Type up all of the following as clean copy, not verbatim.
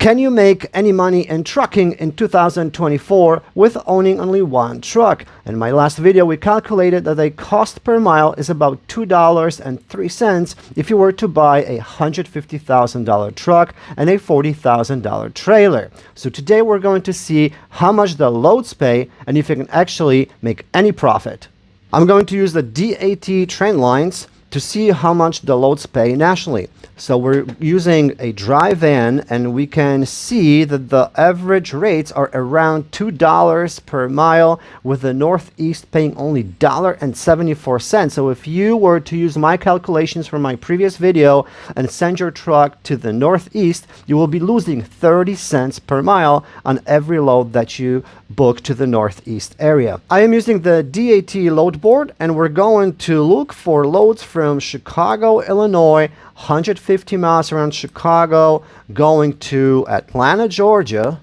Can you make any money in trucking in 2024 with owning only one truck? In my last video, we calculated that a cost per mile is about $2.03 if you were to buy a $150,000 truck and a $40,000 trailer. So today we're going to see how much the loads pay and if you can actually make any profit. I'm going to use the DAT trend lines to see how much the loads pay nationally. So we're using a dry van and we can see that the average rates are around $2 per mile, with the Northeast paying only $1.74. So if you were to use my calculations from my previous video and send your truck to the Northeast, you will be losing 30 cents per mile on every load that you book to the Northeast area. I am using the DAT load board and we're going to look for loads from Chicago, Illinois, 150 miles around Chicago, going to Atlanta, Georgia.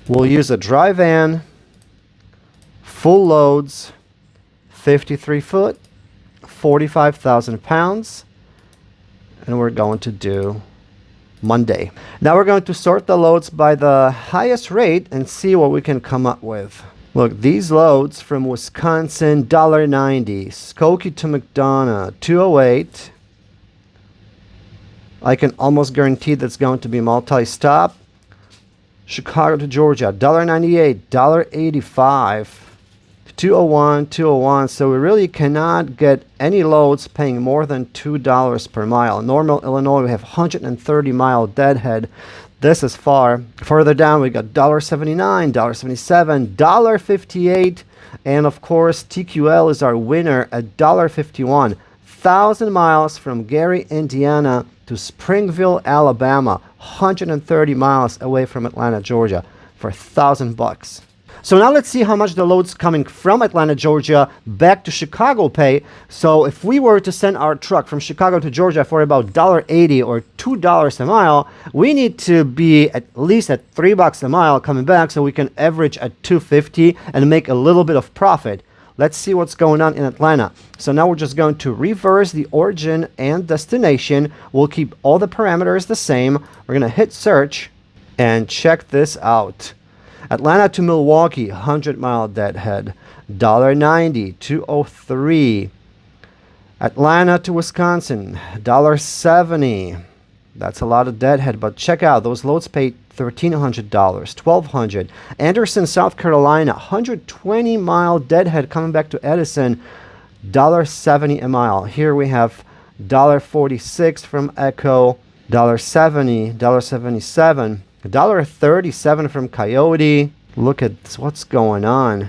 We'll use a dry van, full loads, 53 foot, 45,000 pounds, and we're going to do Monday. Now we're going to sort the loads by the highest rate and see what we can come up with. Look, these loads from Wisconsin, $1.90. Skokie to McDonough, $2.08. I can almost guarantee that's going to be multi-stop. Chicago to Georgia, $1.98, $1.85. 201, 201. So we really cannot get any loads paying more than $2 per mile. In Normal, Illinois, we have 130 mile deadhead. This is far. Further down, we got $1.79, $1.77, $1.58, and of course, TQL is our winner at $1.51. 1,000 miles from Gary, Indiana to Springville, Alabama, 130 miles away from Atlanta, Georgia, for $1,000. So now let's see how much the loads coming from Atlanta, Georgia back to Chicago pay. So if we were to send our truck from Chicago to Georgia for about $1.80 or $2 a mile, we need to be at least at $3 a mile coming back so we can average at $2.50 and make a little bit of profit. Let's see what's going on in Atlanta. So now we're just going to reverse the origin and destination. We'll keep all the parameters the same. We're going to hit search and check this out. Atlanta to Milwaukee, 100 mile deadhead, $1.90, $2.03. Atlanta to Wisconsin, $1.70. That's a lot of deadhead, but check out, those loads pay $1,300, $1,200. Anderson, South Carolina, 120 mile deadhead coming back to Edison, $1.70 a mile. Here we have $1.46 from Echo, $1.70, $1.77. $1.37 from Coyote. Look at what's going on.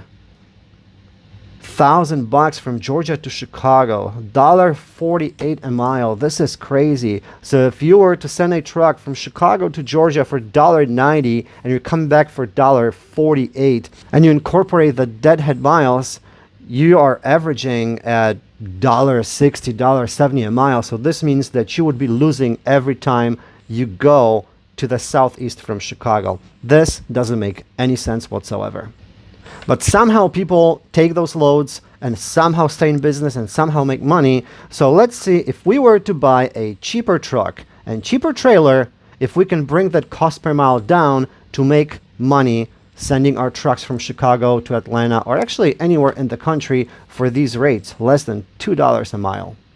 $1,000 from Georgia to Chicago. $1.48 a mile. This is crazy. So if you were to send a truck from Chicago to Georgia for $1.90 and you come back for $1.48 and you incorporate the deadhead miles, you are averaging at $1.60, $1.70 a mile. So this means that you would be losing every time you go to the Southeast from Chicago. This doesn't make any sense whatsoever. But somehow people take those loads and somehow stay in business and somehow make money. So let's see, if we were to buy a cheaper truck and cheaper trailer, if we can bring that cost per mile down to make money sending our trucks from Chicago to Atlanta or actually anywhere in the country for these rates, less than $2 a mile.